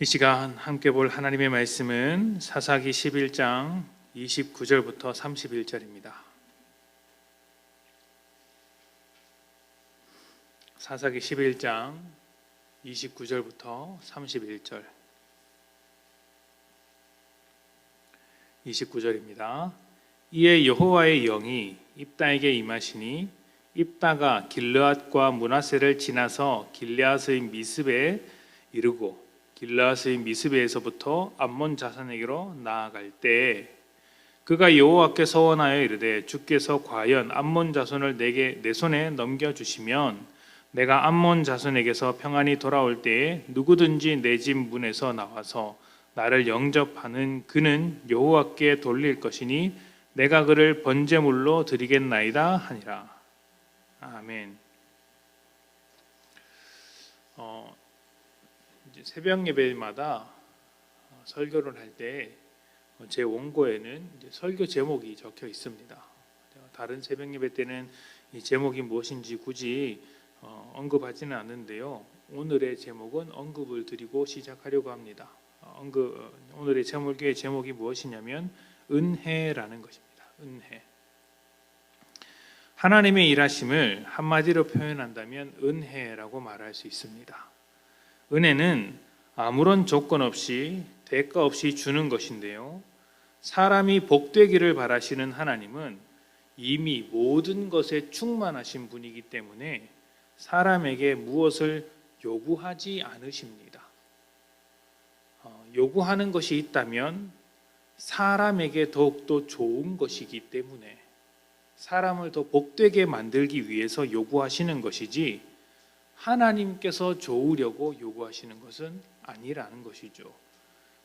이 시간 함께 볼 하나님의 말씀은 사사기 11장 29절부터 31절입니다. 사사기 11장 29절부터 31절. 29절입니다. 이에 여호와의 영이 입다에게 임하시니 입다가 길르앗과 므낫세를 지나서 길르앗의 미스베에 이르고 길르앗의 미스베에서부터 암몬 자손에게로 나아갈 때에 그가 여호와께 서원하여 이르되 주께서 과연 암몬 자손을 내 손에 넘겨주시면 내가 암몬 자손에게서 평안히 돌아올 때에 누구든지 내 집 문에서 나와서 나를 영접하는 그는 여호와께 돌릴 것이니 내가 그를 번제물로 드리겠나이다 하니라. 아멘. 이제 새벽 예배마다 설교를 할 때 제 원고에는 이제 설교 제목이 적혀 있습니다. 다른 새벽 예배 때는 이 제목이 무엇인지 굳이 언급하지는 않는데요. 오늘의 제목은 언급을 드리고 시작하려고 합니다. 오늘의 제목이 무엇이냐면 은혜라는 것입니다. 은혜. 하나님의 일하심을 한마디로 표현한다면 은혜라고 말할 수 있습니다. 은혜는 아무런 조건 없이 대가 없이 주는 것인데요. 사람이 복되기를 바라시는 하나님은 이미 모든 것에 충만하신 분이기 때문에 사람에게 무엇을 요구하지 않으십니다. 요구하는 것이 있다면 사람에게 더욱더 좋은 것이기 때문에 사람을 더 복되게 만들기 위해서 요구하시는 것이지 하나님께서 좋으려고 요구하시는 것은 아니라는 것이죠.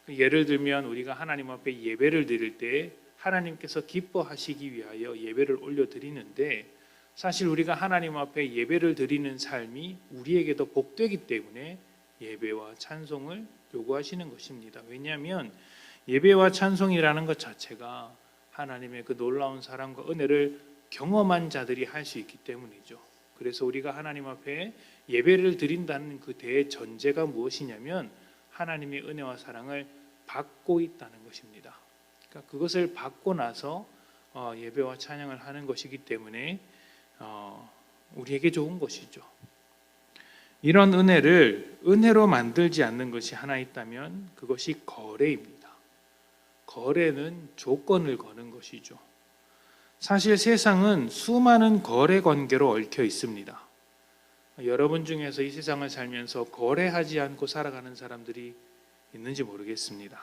예를 들면 우리가 하나님 앞에 예배를 드릴 때 하나님께서 기뻐하시기 위하여 예배를 올려드리는데 사실 우리가 하나님 앞에 예배를 드리는 삶이 우리에게 더 복되기 때문에 예배와 찬송을 요구하시는 것입니다. 왜냐하면 예배와 찬송이라는 것 자체가 하나님의 그 놀라운 사랑과 은혜를 경험한 자들이 할 수 있기 때문이죠. 그래서 우리가 하나님 앞에 예배를 드린다는 그 대전제가 무엇이냐면 하나님의 은혜와 사랑을 받고 있다는 것입니다. 그러니까 그것을 받고 나서 예배와 찬양을 하는 것이기 때문에 우리에게 좋은 것이죠. 이런 은혜를 은혜로 만들지 않는 것이 하나 있다면 그것이 거래입니다. 거래는 조건을 거는 것이죠. 사실 세상은 수많은 거래 관계로 얽혀 있습니다. 여러분 중에서 이 세상을 살면서 거래하지 않고 살아가는 사람들이 있는지 모르겠습니다.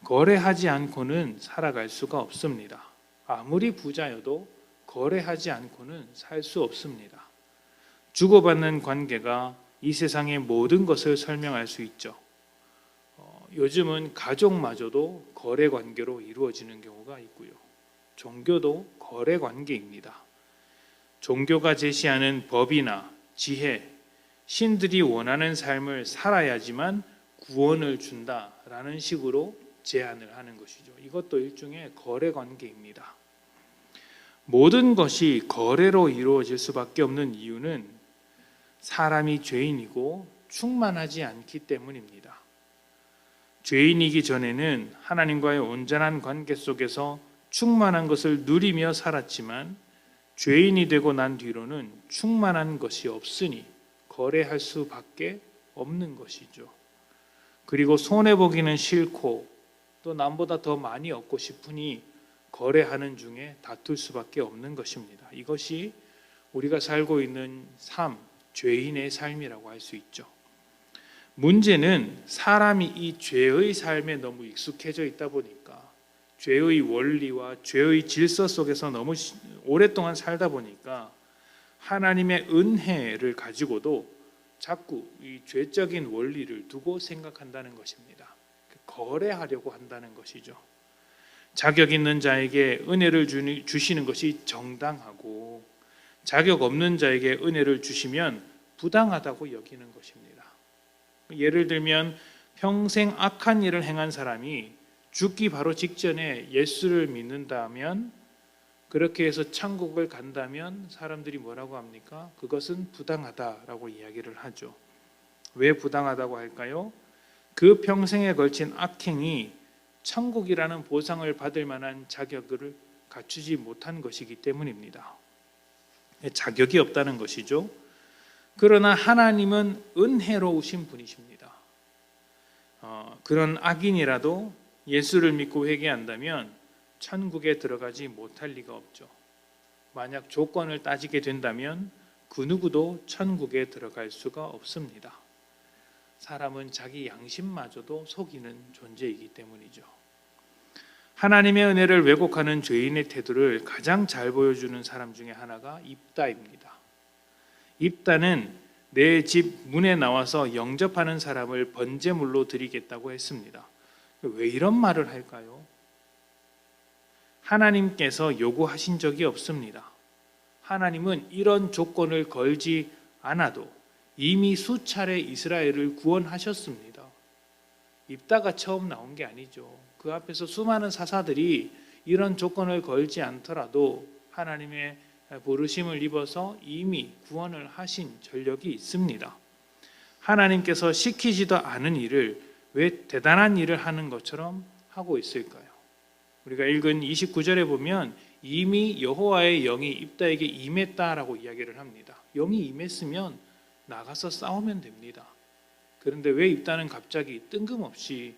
거래하지 않고는 살아갈 수가 없습니다. 아무리 부자여도 거래하지 않고는 살 수 없습니다. 주고받는 관계가 이 세상의 모든 것을 설명할 수 있죠. 요즘은 가족마저도 거래 관계로 이루어지는 경우가 있고요. 종교도 거래 관계입니다. 종교가 제시하는 법이나 지혜, 신들이 원하는 삶을 살아야지만 구원을 준다라는 식으로 제안을 하는 것이죠. 이것도 일종의 거래 관계입니다. 모든 것이 거래로 이루어질 수밖에 없는 이유는 사람이 죄인이고 충만하지 않기 때문입니다. 죄인이기 전에는 하나님과의 온전한 관계 속에서 충만한 것을 누리며 살았지만 죄인이 되고 난 뒤로는 충만한 것이 없으니 거래할 수밖에 없는 것이죠. 그리고 손해보기는 싫고 또 남보다 더 많이 얻고 싶으니 거래하는 중에 다툴 수밖에 없는 것입니다. 이것이 우리가 살고 있는 삶, 죄인의 삶이라고 할 수 있죠. 문제는 사람이 이 죄의 삶에 너무 익숙해져 있다 보니까 죄의 원리와 죄의 질서 속에서 너무 오랫동안 살다 보니까 하나님의 은혜를 가지고도 자꾸 이 죄적인 원리를 두고 생각한다는 것입니다. 거래하려고 한다는 것이죠. 자격 있는 자에게 은혜를 주시는 것이 정당하고 자격 없는 자에게 은혜를 주시면 부당하다고 여기는 것입니다. 예를 들면 평생 악한 일을 행한 사람이 죽기 바로 직전에 예수를 믿는다면, 그렇게 해서 천국을 간다면 사람들이 뭐라고 합니까? 그것은 부당하다라고 이야기를 하죠. 왜 부당하다고 할까요? 그 평생에 걸친 악행이 천국이라는 보상을 받을 만한 자격을 갖추지 못한 것이기 때문입니다. 자격이 없다는 것이죠. 그러나 하나님은 은혜로우신 분이십니다. 그런 악인이라도 예수를 믿고 회개한다면 천국에 들어가지 못할 리가 없죠. 만약 조건을 따지게 된다면 그 누구도 천국에 들어갈 수가 없습니다. 사람은 자기 양심마저도 속이는 존재이기 때문이죠. 하나님의 은혜를 왜곡하는 죄인의 태도를 가장 잘 보여주는 사람 중에 하나가 입다입니다. 입다는 내 집 문에 나와서 영접하는 사람을 번제물로 드리겠다고 했습니다. 왜 이런 말을 할까요? 하나님께서 요구하신 적이 없습니다. 하나님은 이런 조건을 걸지 않아도 이미 수차례 이스라엘을 구원하셨습니다. 입다가 처음 나온 게 아니죠. 그 앞에서 수많은 사사들이 이런 조건을 걸지 않더라도 하나님의 부르심을 입어서 이미 구원을 하신 전력이 있습니다. 하나님께서 시키지도 않은 일을 왜 대단한 일을 하는 것처럼 하고 있을까요? 우리가 읽은 29절에 보면 이미 여호와의 영이 입다에게 임했다라고 이야기를 합니다. 영이 임했으면 나가서 싸우면 됩니다. 그런데 왜 입다는 갑자기 뜬금없이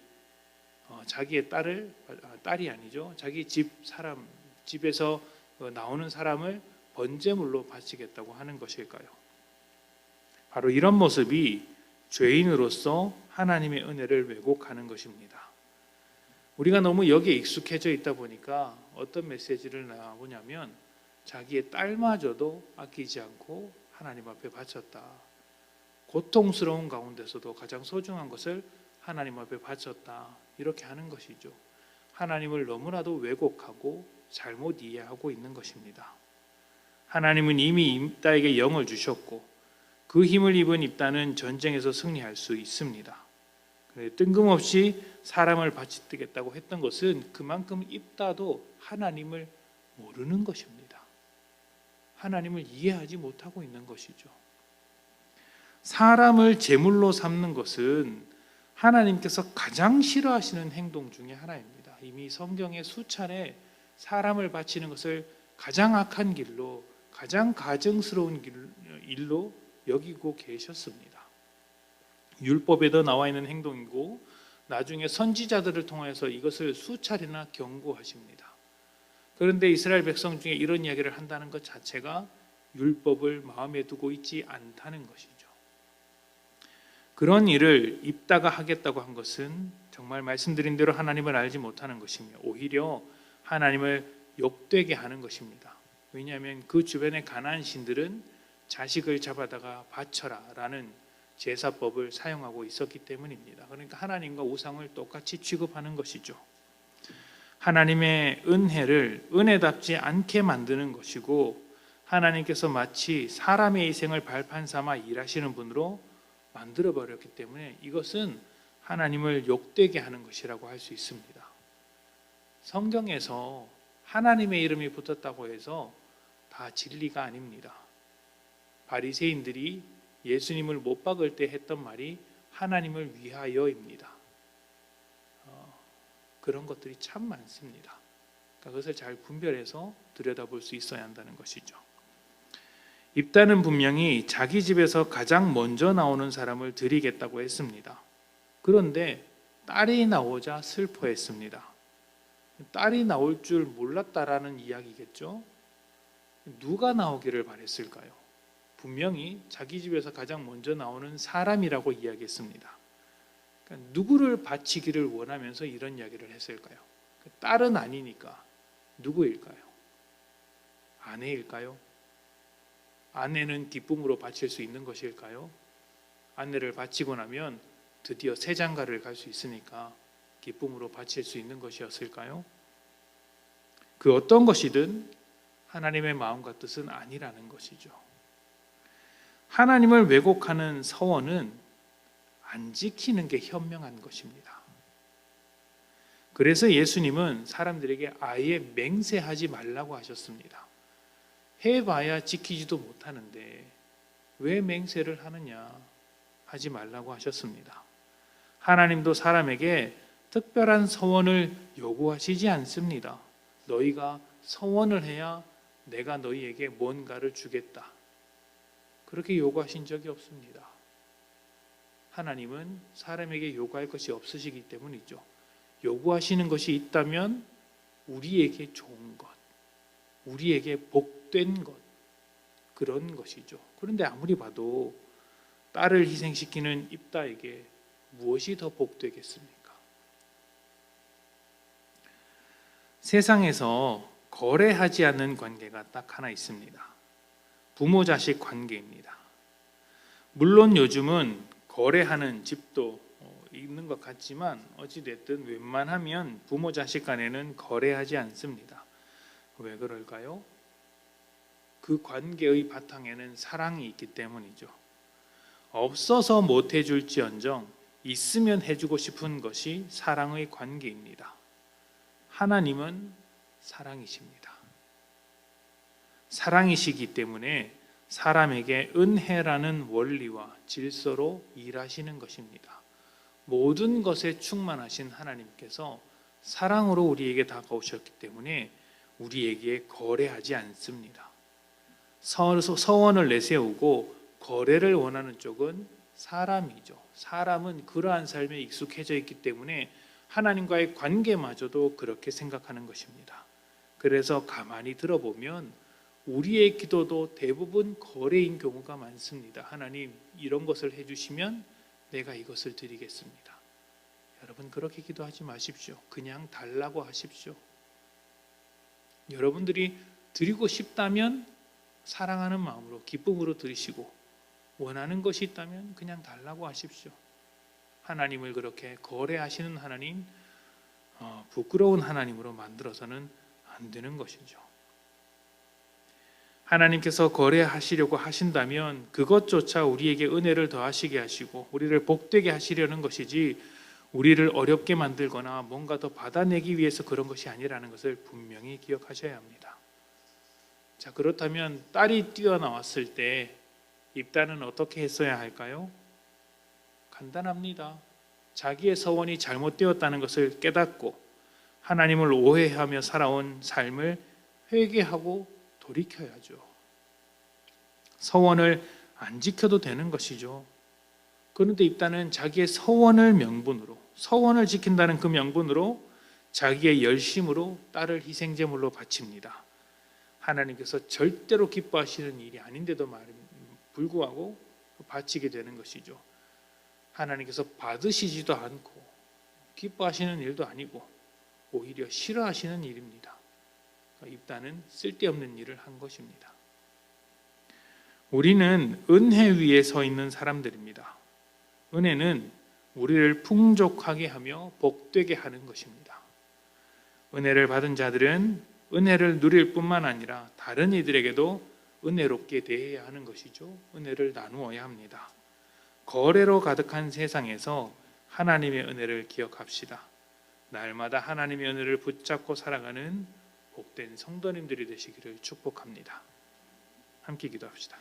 자기의 딸이 아니죠. 자기 집에서 나오는 사람을 번제물로 바치겠다고 하는 것일까요? 바로 이런 모습이 죄인으로서 하나님의 은혜를 왜곡하는 것입니다. 우리가 너무 여기에 익숙해져 있다 보니까 어떤 메시지를 나오냐면 자기의 딸마저도 아끼지 않고 하나님 앞에 바쳤다. 고통스러운 가운데서도 가장 소중한 것을 하나님 앞에 바쳤다. 이렇게 하는 것이죠. 하나님을 너무나도 왜곡하고 잘못 이해하고 있는 것입니다. 하나님은 이미 입다에게 영을 주셨고 그 힘을 입은 입다는 전쟁에서 승리할 수 있습니다. 뜬금없이 사람을 바치겠다고 했던 것은 그만큼 입다도 하나님을 모르는 것입니다. 하나님을 이해하지 못하고 있는 것이죠. 사람을 제물로 삼는 것은 하나님께서 가장 싫어하시는 행동 중에 하나입니다. 이미 성경에 수차례 사람을 바치는 것을 가장 악한 길로, 가장 가증스러운 일로 여기고 계셨습니다. 율법에도 나와 있는 행동이고 나중에 선지자들을 통해서 이것을 수차례나 경고하십니다. 그런데 이스라엘 백성 중에 이런 이야기를 한다는 것 자체가 율법을 마음에 두고 있지 않다는 것이죠. 그런 일을 입다가 하겠다고 한 것은 정말 말씀드린 대로 하나님을 알지 못하는 것이며 오히려 하나님을 욕되게 하는 것입니다. 왜냐하면 그 주변의 가나안 신들은 자식을 잡아다가 바쳐라 라는 제사법을 사용하고 있었기 때문입니다. 그러니까 하나님과 우상을 똑같이 취급하는 것이죠. 하나님의 은혜를 은혜답지 않게 만드는 것이고 하나님께서 마치 사람의 희생을 발판 삼아 일하시는 분으로 만들어버렸기 때문에 이것은 하나님을 욕되게 하는 것이라고 할 수 있습니다. 성경에서 하나님의 이름이 붙었다고 해서 다 진리가 아닙니다. 바리새인들이 예수님을 못 박을 때 했던 말이 하나님을 위하여입니다. 그런 것들이 참 많습니다. 그러니까 그것을 잘 분별해서 들여다볼 수 있어야 한다는 것이죠. 입다는 분명히 자기 집에서 가장 먼저 나오는 사람을 드리겠다고 했습니다. 그런데 딸이 나오자 슬퍼했습니다. 딸이 나올 줄 몰랐다라는 이야기겠죠. 누가 나오기를 바랬을까요? 분명히 자기 집에서 가장 먼저 나오는 사람이라고 이야기했습니다. 그러니까 누구를 바치기를 원하면서 이런 이야기를 했을까요? 딸은 아니니까 누구일까요? 아내일까요? 아내는 기쁨으로 바칠 수 있는 것일까요? 아내를 바치고 나면 드디어 새 장가를 갈 수 있으니까 기쁨으로 바칠 수 있는 것이었을까요? 그 어떤 것이든 하나님의 마음과 뜻은 아니라는 것이죠. 하나님을 왜곡하는 서원은 안 지키는 게 현명한 것입니다. 그래서 예수님은 사람들에게 아예 맹세하지 말라고 하셨습니다. 해봐야 지키지도 못하는데 왜 맹세를 하느냐 하지 말라고 하셨습니다. 하나님도 사람에게 특별한 서원을 요구하시지 않습니다. 너희가 서원을 해야 내가 너희에게 뭔가를 주겠다. 그렇게 요구하신 적이 없습니다. 하나님은 사람에게 요구할 것이 없으시기 때문이죠. 요구하시는 것이 있다면 우리에게 좋은 것, 우리에게 복된 것, 그런 것이죠. 그런데 아무리 봐도 딸을 희생시키는 입다에게 무엇이 더 복되겠습니까? 세상에서 거래하지 않는 관계가 딱 하나 있습니다. 부모 자식 관계입니다. 물론 요즘은 거래하는 집도 있는 것 같지만 어찌됐든 웬만하면 부모 자식 간에는 거래하지 않습니다. 왜 그럴까요? 그 관계의 바탕에는 사랑이 있기 때문이죠. 없어서 못 해줄지언정 있으면 해주고 싶은 것이 사랑의 관계입니다. 하나님은 사랑이십니다. 사랑이시기 때문에 사람에게 은혜라는 원리와 질서로 일하시는 것입니다. 모든 것에 충만하신 하나님께서 사랑으로 우리에게 다가오셨기 때문에 우리에게 거래하지 않습니다. 서원을 내세우고 거래를 원하는 쪽은 사람이죠. 사람은 그러한 삶에 익숙해져 있기 때문에 하나님과의 관계마저도 그렇게 생각하는 것입니다. 그래서 가만히 들어보면 우리의 기도도 대부분 거래인 경우가 많습니다. 하나님, 이런 것을 해주시면 내가 이것을 드리겠습니다. 여러분, 그렇게 기도하지 마십시오. 그냥 달라고 하십시오. 여러분들이 드리고 싶다면 사랑하는 마음으로 기쁨으로 드리시고, 원하는 것이 있다면 그냥 달라고 하십시오. 하나님을 그렇게 거래하시는 하나님, 부끄러운 하나님으로 만들어서는 안 되는 것이죠. 하나님께서 거래하시려고 하신다면 그것조차 우리에게 은혜를 더하시게 하시고 우리를 복되게 하시려는 것이지, 우리를 어렵게 만들거나 뭔가 더 받아내기 위해서 그런 것이 아니라는 것을 분명히 기억하셔야 합니다. 자, 그렇다면 딸이 뛰어나왔을 때 입다는 어떻게 했어야 할까요? 간단합니다. 자기의 서원이 잘못되었다는 것을 깨닫고 하나님을 오해하며 살아온 삶을 회개하고 돌이켜야죠. 서원을 안 지켜도 되는 것이죠. 그런데 입다는 자기의 서원을 명분으로, 서원을 지킨다는 그 명분으로 자기의 열심으로 딸을 희생제물로 바칩니다. 하나님께서 절대로 기뻐하시는 일이 아닌데도 불구하고 바치게 되는 것이죠. 하나님께서 받으시지도 않고 기뻐하시는 일도 아니고 오히려 싫어하시는 일입니다. 입다는 쓸데없는 일을 한 것입니다. 우리는 은혜 위에 서 있는 사람들입니다. 은혜는 우리를 풍족하게 하며 복되게 하는 것입니다. 은혜를 받은 자들은 은혜를 누릴 뿐만 아니라 다른 이들에게도 은혜롭게 대해야 하는 것이죠. 은혜를 나누어야 합니다. 거래로 가득한 세상에서 하나님의 은혜를 기억합시다. 날마다 하나님의 은혜를 붙잡고 살아가는 복된 성도님들이 되시기를 축복합니다. 함께 기도합시다.